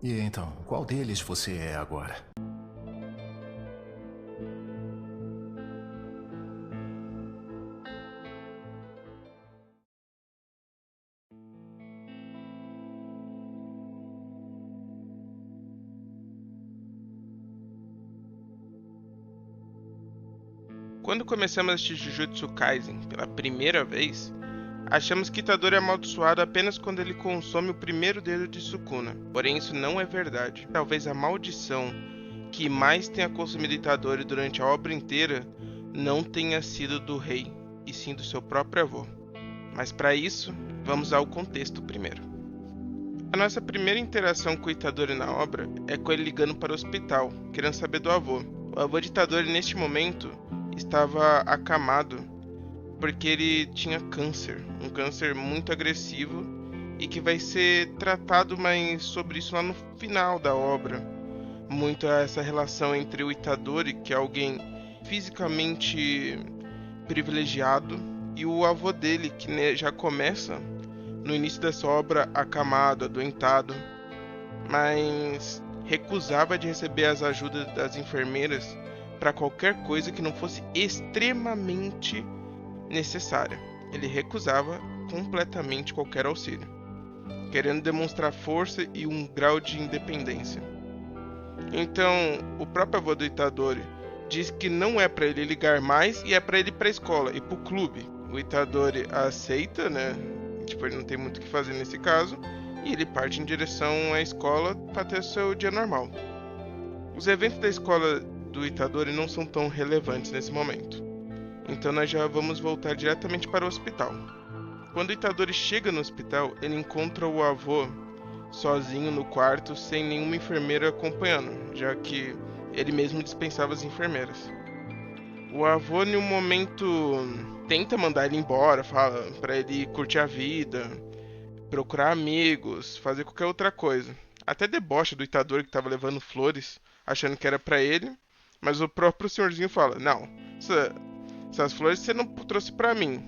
E então, qual deles você é agora? Quando começamos a assistir Jujutsu Kaisen pela primeira vez, achamos que Itadori é amaldiçoado apenas quando ele consome o primeiro dedo de Sukuna. Porém, isso não é verdade. Talvez a maldição que mais tenha consumido Itadori durante a obra inteira não tenha sido do rei, e sim do seu próprio avô. Mas para isso, vamos ao contexto primeiro. A nossa primeira interação com Itadori na obra é com ele ligando para o hospital, querendo saber do avô. O avô de Itadori neste momento estava acamado porque ele tinha câncer, um câncer muito agressivo e que vai ser tratado mais sobre isso lá no final da obra. Muito essa relação entre o Itadori, que é alguém fisicamente privilegiado, e o avô dele, que já começa no início dessa obra acamado, adoentado, mas recusava de receber as ajudas das enfermeiras para qualquer coisa que não fosse extremamente necessária. Ele recusava completamente qualquer auxílio, querendo demonstrar força e um grau de independência. Então, o próprio avô do Itadori diz que não é para ele ligar mais e é para ele ir para a escola e para o clube. O Itadori aceita, né? Tipo, ele não tem muito o que fazer nesse caso e ele parte em direção à escola para ter o seu dia normal. Os eventos da escola do Itadori não são tão relevantes nesse momento. Então nós já vamos voltar diretamente para o hospital. Quando o Itadori chega no hospital, ele encontra o avô sozinho no quarto, sem nenhuma enfermeira acompanhando, já que ele mesmo dispensava as enfermeiras. O avô, em um momento, tenta mandar ele embora, fala para ele curtir a vida, procurar amigos, fazer qualquer outra coisa. Até debocha do Itadori que estava levando flores, achando que era para ele, mas o próprio senhorzinho fala: não, essas flores você não trouxe pra mim.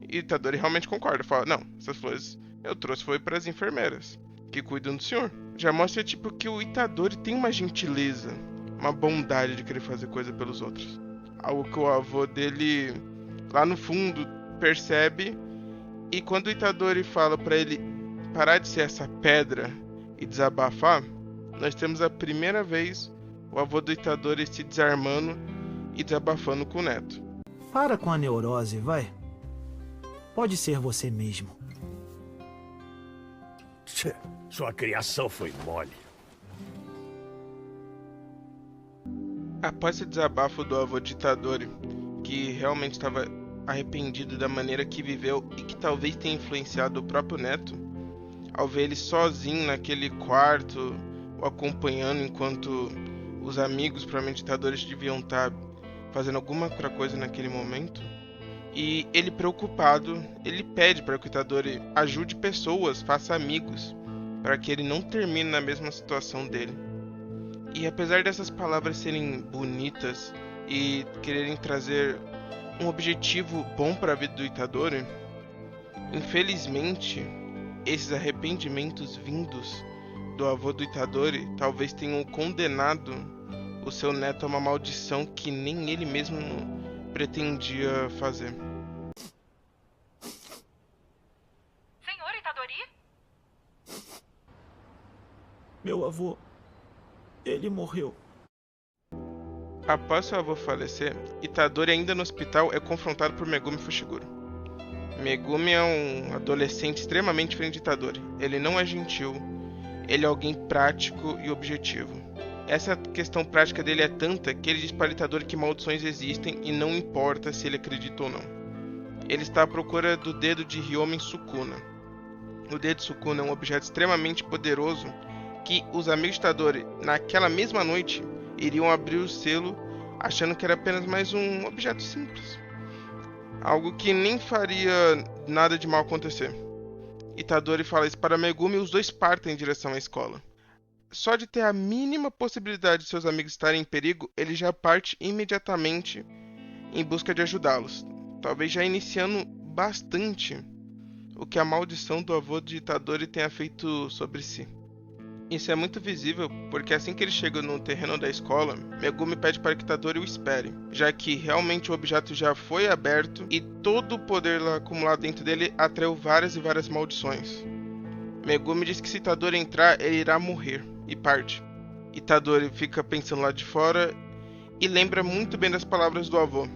E Itadori realmente concorda. Fala, não, essas flores eu trouxe foi para as enfermeiras, que cuidam do senhor. Já mostra, tipo, que o Itadori tem uma gentileza, uma bondade de querer fazer coisa pelos outros. Algo que o avô dele, lá no fundo, percebe. E quando o Itadori fala pra ele parar de ser essa pedra e desabafar, nós temos a primeira vez o avô do Itadori se desarmando e desabafando com o neto. Para com a neurose, vai. Pode ser você mesmo. Tchê, sua criação foi mole. Após esse desabafo do avô de Itadori, que realmente estava arrependido da maneira que viveu e que talvez tenha influenciado o próprio neto, ao ver ele sozinho naquele quarto, o acompanhando enquanto os amigos, provavelmente Itadori, deviam estar fazendo alguma outra coisa naquele momento. E ele preocupado, ele pede para que o Itadori ajude pessoas, faça amigos, para que ele não termine na mesma situação dele. E apesar dessas palavras serem bonitas e quererem trazer um objetivo bom para a vida do Itadori, infelizmente, esses arrependimentos vindos do avô do Itadori talvez tenham condenado o seu neto a uma maldição que nem ele mesmo pretendia fazer. Senhor Itadori? Meu avô, ele morreu. Após seu avô falecer, Itadori, ainda no hospital, é confrontado por Megumi Fushiguro. Megumi é um adolescente extremamente diferente de Itadori. Ele não é gentil, ele é alguém prático e objetivo. Essa questão prática dele é tanta que ele diz para Itadori que maldições existem e não importa se ele acredita ou não. Ele está à procura do dedo de Hyomen Sukuna. O dedo de Sukuna é um objeto extremamente poderoso que os amigos de Itadori, naquela mesma noite, iriam abrir o selo achando que era apenas mais um objeto simples. Algo que nem faria nada de mal acontecer. Itadori fala isso para Megumi e os dois partem em direção à escola. Só de ter a mínima possibilidade de seus amigos estarem em perigo, ele já parte imediatamente em busca de ajudá-los, talvez já iniciando bastante o que a maldição do avô de Itadori tenha feito sobre si. Isso é muito visível porque assim que ele chega no terreno da escola, Megumi pede para que Itadori o espere, já que realmente o objeto já foi aberto e todo o poder lá acumulado dentro dele atraiu várias e várias maldições. Megumi diz que se Itadori entrar, ele irá morrer, e parte. Itadori fica pensando lá de fora e lembra muito bem das palavras do avô.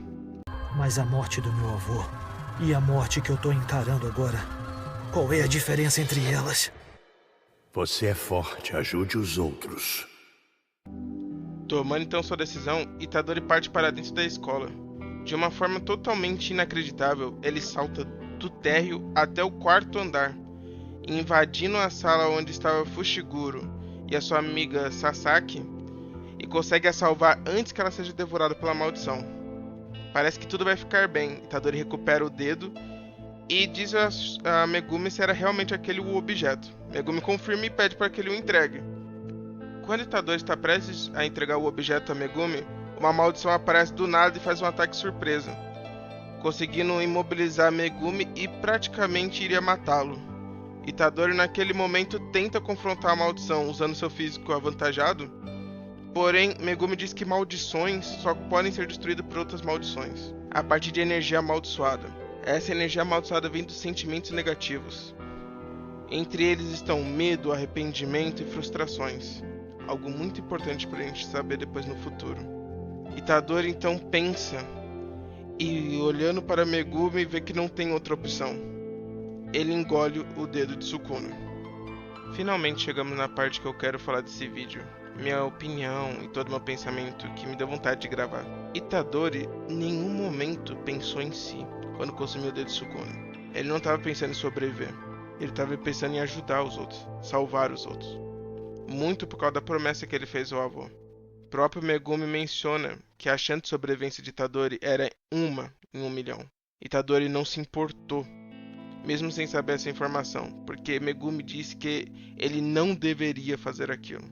Mas a morte do meu avô e a morte que eu tô encarando agora, qual é a diferença entre elas? Você é forte, ajude os outros. Tomando então sua decisão, Itadori parte para dentro da escola. De uma forma totalmente inacreditável, ele salta do térreo até o quarto andar, invadindo a sala onde estava Fushiguro e a sua amiga Sasaki, e consegue a salvar antes que ela seja devorada pela maldição. Parece que tudo vai ficar bem. Itadori recupera o dedo e diz a Megumi se era realmente aquele o objeto. Megumi confirma e pede para que ele o entregue. Quando Itadori está prestes a entregar o objeto a Megumi, uma maldição aparece do nada e faz um ataque surpresa, conseguindo imobilizar Megumi e praticamente iria matá-lo. Itadori naquele momento tenta confrontar a maldição usando seu físico avantajado, porém Megumi diz que maldições só podem ser destruídas por outras maldições, a partir de energia amaldiçoada. Essa energia amaldiçoada vem dos sentimentos negativos. Entre eles estão medo, arrependimento e frustrações. Algo muito importante para a gente saber depois no futuro. Itadori então pensa e, olhando para Megumi, vê que não tem outra opção. Ele engole o dedo de Sukuna. Finalmente chegamos na parte que eu quero falar desse vídeo. Minha opinião e todo meu pensamento que me deu vontade de gravar. Itadori em nenhum momento pensou em si quando consumiu o dedo de Sukuna. Ele não estava pensando em sobreviver. Ele estava pensando em ajudar os outros, salvar os outros. Muito por causa da promessa que ele fez ao avô. O próprio Megumi menciona que a chance de sobrevivência de Itadori era 1 em 1 milhão. Itadori não se importou, mesmo sem saber essa informação, porque Megumi disse que ele não deveria fazer aquilo.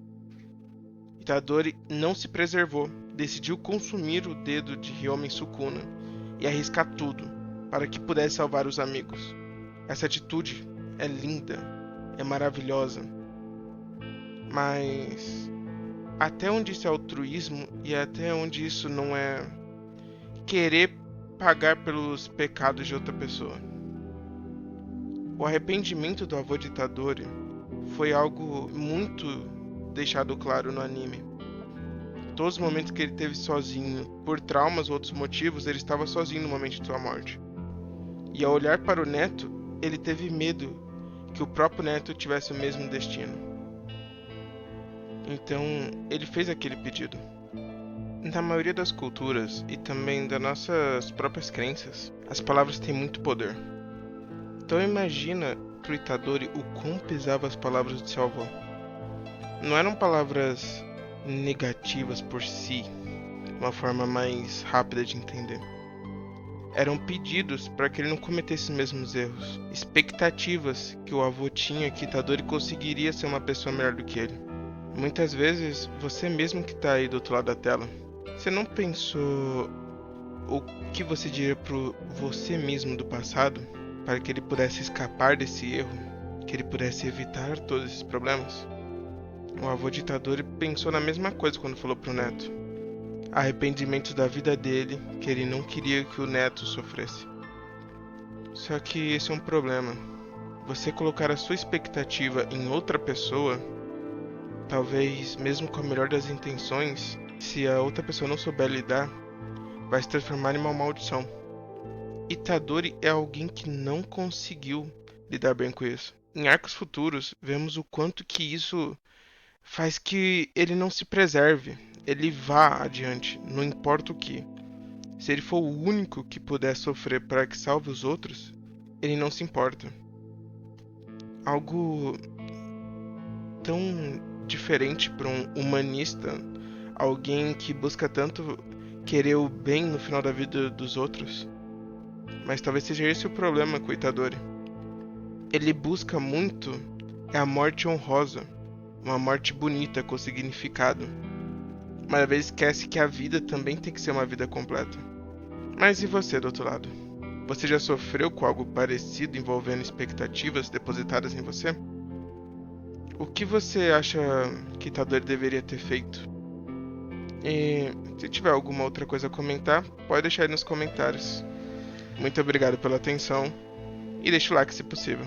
Itadori não se preservou, decidiu consumir o dedo de Hyomen Sukuna e arriscar tudo para que pudesse salvar os amigos. Essa atitude é linda, é maravilhosa, mas até onde isso é altruísmo e até onde isso não é querer pagar pelos pecados de outra pessoa? O arrependimento do avô de Itadori foi algo muito deixado claro no anime. Todos os momentos que ele teve sozinho, por traumas ou outros motivos, ele estava sozinho no momento de sua morte. E ao olhar para o neto, ele teve medo que o próprio neto tivesse o mesmo destino. Então, ele fez aquele pedido. Na maioria das culturas e também das nossas próprias crenças, as palavras têm muito poder. Então imagina pro Itadori o quão pesavam as palavras de seu avô. Não eram palavras negativas por si, uma forma mais rápida de entender. Eram pedidos para que ele não cometesse os mesmos erros, expectativas que o avô tinha que Itadori conseguiria ser uma pessoa melhor do que ele. Muitas vezes, você mesmo que está aí do outro lado da tela, você não pensou o que você diria pro você mesmo do passado para que ele pudesse escapar desse erro, que ele pudesse evitar todos esses problemas? O avô de Itadori pensou na mesma coisa quando falou pro neto. Arrependimentos da vida dele, que ele não queria que o neto sofresse. Só que esse é um problema. Você colocar a sua expectativa em outra pessoa, talvez mesmo com a melhor das intenções, se a outra pessoa não souber lidar, vai se transformar em uma maldição. Itadori é alguém que não conseguiu lidar bem com isso. Em arcos futuros, vemos o quanto que isso faz que ele não se preserve, ele vá adiante, não importa o que. Se ele for o único que puder sofrer para que salve os outros, ele não se importa. Algo tão diferente para um humanista, alguém que busca tanto querer o bem no final da vida dos outros. Mas talvez seja esse o problema com o Itadori. Ele busca muito a morte honrosa, uma morte bonita com significado, mas às vezes esquece que a vida também tem que ser uma vida completa. Mas e você do outro lado? Você já sofreu com algo parecido envolvendo expectativas depositadas em você? O que você acha que Itadori deveria ter feito? E se tiver alguma outra coisa a comentar, pode deixar aí nos comentários. Muito obrigado pela atenção e deixa o like se possível.